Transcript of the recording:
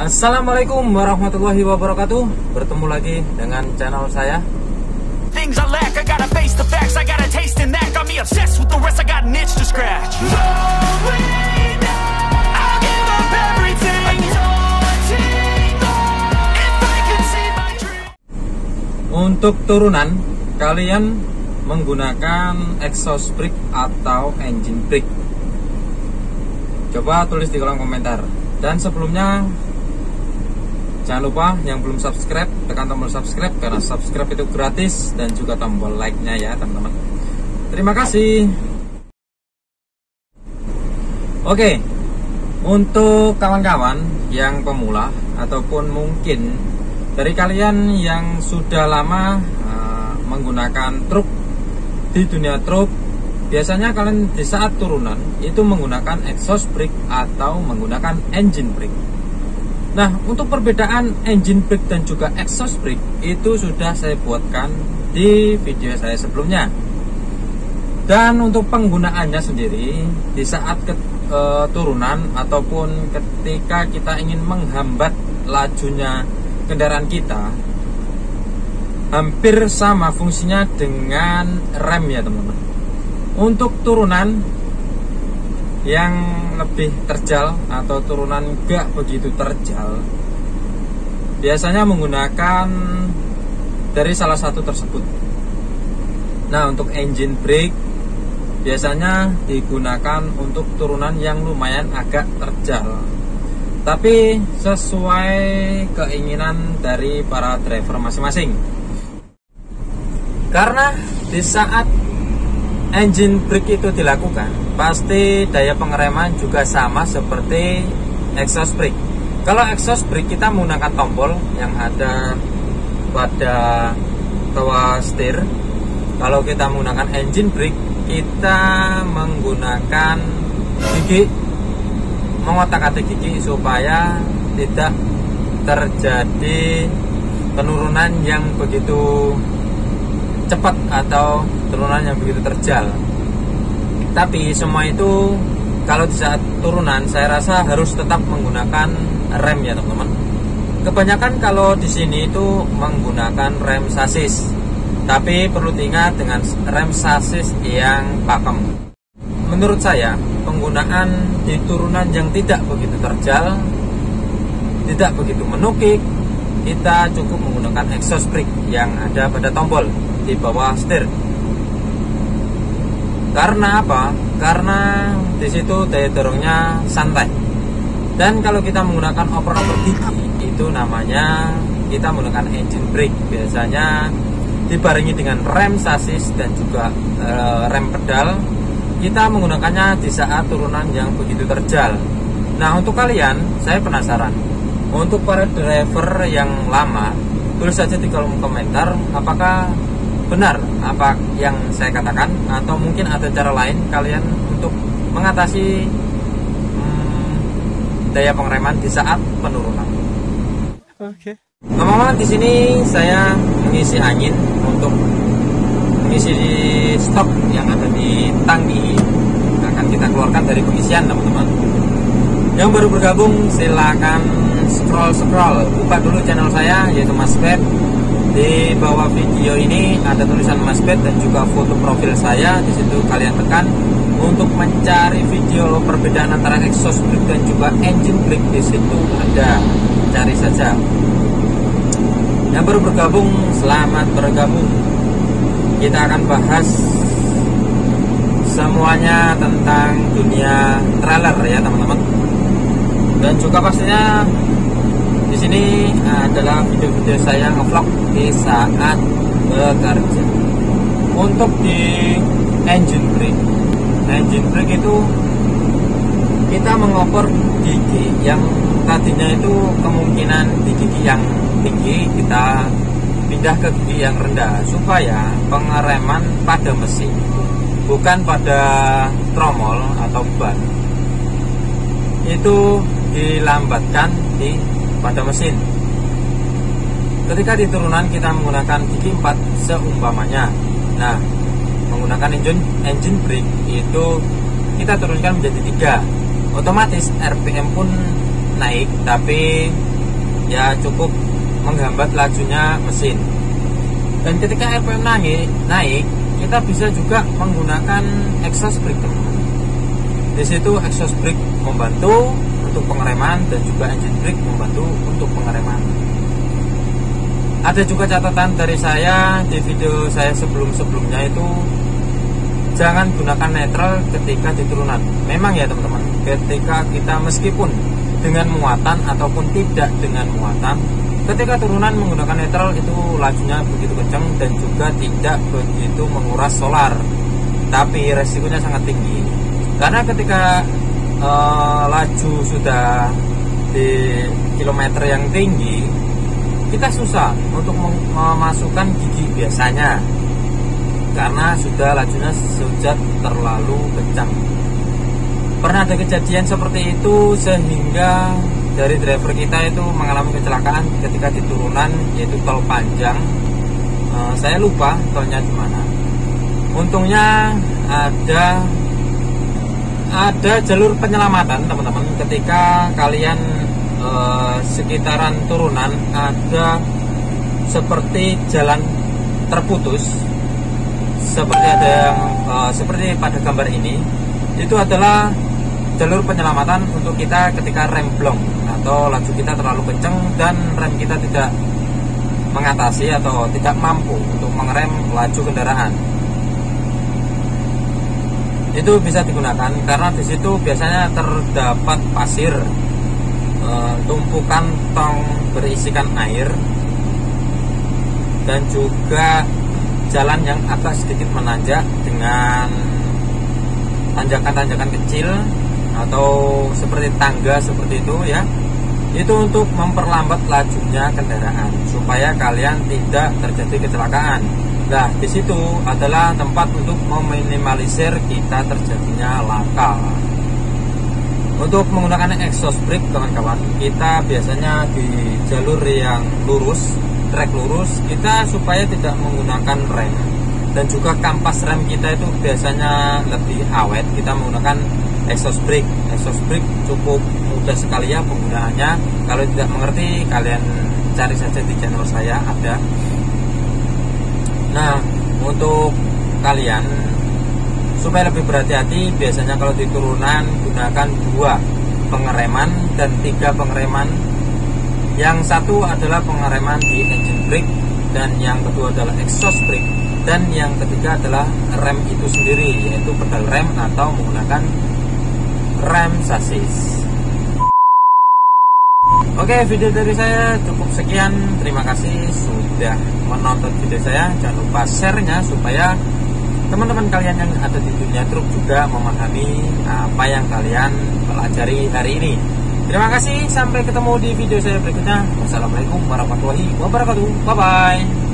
Assalamualaikum warahmatullahi wabarakatuh. Bertemu lagi dengan channel saya. Things I lack, I gotta face the facts, I got a taste in that, got me obsessed with the rest, I got an itch to scratch. I'll give up everything, if I could see my dream. Untuk turunan, kalian menggunakan exhaust brake atau engine brake? Coba tulis di kolom komentar. Dan sebelumnya, jangan lupa yang belum subscribe, tekan tombol subscribe karena subscribe itu gratis, dan juga tombol like-nya ya teman-teman. Terima kasih. Oke, untuk kawan-kawan yang pemula ataupun mungkin dari kalian yang sudah lama menggunakan truk di dunia truk, biasanya kalian di saat turunan itu menggunakan exhaust brake atau menggunakan engine brake. Nah, untuk perbedaan engine brake dan juga exhaust brake itu sudah saya buatkan di video saya sebelumnya. Dan untuk penggunaannya sendiri di saat turunan ataupun ketika kita ingin menghambat lajunya kendaraan kita, hampir sama fungsinya dengan rem ya teman-teman. Untuk turunan yang lebih terjal atau turunan gak begitu terjal, biasanya menggunakan dari salah satu tersebut. Nah, untuk engine brake biasanya digunakan untuk turunan yang lumayan agak terjal, tapi sesuai keinginan dari para driver masing-masing. Karena di saat engine brake itu dilakukan, pasti daya pengereman juga sama seperti exhaust brake. Kalau exhaust brake kita menggunakan tombol yang ada pada toa setir. Kalau kita menggunakan engine brake, kita menggunakan gigi, mengotak-atik gigi supaya tidak terjadi penurunan yang begitu cepat atau turunan yang begitu terjal. Tapi semua itu kalau di saat turunan saya rasa harus tetap menggunakan rem ya teman-teman. Kebanyakan kalau di sini itu menggunakan rem sasis, tapi perlu diingat dengan rem sasis yang pakem. Menurut saya penggunaan di turunan yang tidak begitu terjal, tidak begitu menukik, kita cukup menggunakan exhaust brake yang ada pada tombol di bawah setir. Karena apa? Karena di situ daya dorongnya santai. Dan kalau kita menggunakan oper-oper gigi, itu namanya kita menggunakan engine brake. Biasanya dibarengi dengan rem sasis dan juga rem pedal. Kita menggunakannya di saat turunan yang begitu terjal. Nah, untuk kalian, saya penasaran. Untuk para driver yang lama, tulis saja di kolom komentar apakah benar apa yang saya katakan, atau mungkin ada cara lain kalian untuk mengatasi daya pengereman di saat penurunan. Oke. Ngomong-ngomong, di sini saya mengisi angin untuk mengisi stok yang ada di tangki, akan kita keluarkan dari pengisian teman-teman. Yang baru bergabung silakan scroll buka dulu channel saya, yaitu Mas Pet. Di bawah video ini ada tulisan Mas Pet dan juga foto profil saya. Di situ kalian tekan untuk mencari video perbedaan antara exhaust brake dan juga engine brake. Di situ ada, cari saja. Yang baru bergabung, selamat bergabung. Kita akan bahas semuanya tentang dunia trailer ya teman-teman. Dan juga pastinya di sini adalah video-video saya ngevlog di saat bekerja. Untuk di engine brake itu kita mengoper gigi yang tadinya itu kemungkinan di gigi yang tinggi, kita pindah ke gigi yang rendah supaya pengereman pada mesin, bukan pada tromol atau ban, itu dilambatkan pada mesin. Ketika di turunan kita menggunakan gigi 4 seumpamanya, nah menggunakan engine brake itu kita turunkan menjadi 3, otomatis RPM pun naik, tapi ya cukup menghambat lajunya mesin. Dan ketika RPM naik, kita bisa juga menggunakan exhaust brake, teman-teman. Di situ exhaust brake membantu untuk pengereman dan juga engine brake membantu untuk pengereman. Ada juga catatan dari saya di video saya sebelum-sebelumnya itu, jangan gunakan netral ketika di turunan. Memang ya teman-teman, ketika kita meskipun dengan muatan ataupun tidak dengan muatan, ketika turunan menggunakan netral itu lajunya begitu kencang dan juga tidak begitu menguras solar, tapi resikonya sangat tinggi. Karena ketika laju sudah di kilometer yang tinggi, kita susah untuk memasukkan gigi biasanya, karena sudah lajunya sudah terlalu kencang. Pernah ada kejadian seperti itu sehingga dari driver kita itu mengalami kecelakaan ketika di turunan, yaitu tol panjang. Saya lupa tolnya di mana. Untungnya ada jalur penyelamatan, teman-teman. Ketika kalian sekitaran turunan ada seperti jalan terputus, seperti ada yang seperti pada gambar ini, itu adalah jalur penyelamatan untuk kita ketika rem blong atau laju kita terlalu kencang dan rem kita tidak mengatasi atau tidak mampu untuk mengerem laju kendaraan. Itu bisa digunakan karena di situ biasanya terdapat pasir, tumpukan tong berisikan air, dan juga jalan yang agak sedikit menanjak dengan tanjakan-tanjakan kecil atau seperti tangga seperti itu ya. Itu untuk memperlambat lajunya kendaraan supaya kalian tidak terjadi kecelakaan. Nah, di situ adalah tempat untuk meminimalisir kita terjadinya laka. Untuk menggunakan exhaust brake, kawan-kawan, kita biasanya di jalur yang lurus, trek lurus, kita supaya tidak menggunakan rem dan juga kampas rem kita itu biasanya lebih awet, kita menggunakan exhaust brake. Exhaust brake cukup mudah sekali ya penggunaannya. Kalau tidak mengerti, kalian cari saja di channel saya ada. Nah, untuk kalian supaya lebih berhati-hati, biasanya kalau di turunan gunakan 2 pengereman dan 3 pengereman. Yang satu adalah pengereman di engine brake, dan yang kedua adalah exhaust brake, dan yang ketiga adalah rem itu sendiri, yaitu pedal rem atau menggunakan rem sasis. Oke, video dari saya cukup sekian. Terima kasih sudah menonton video saya. Jangan lupa share-nya supaya teman-teman kalian yang ada di dunia truk juga memahami apa yang kalian pelajari hari ini. Terima kasih, sampai ketemu di video saya berikutnya. Wassalamualaikum warahmatullahi wabarakatuh. Bye-bye.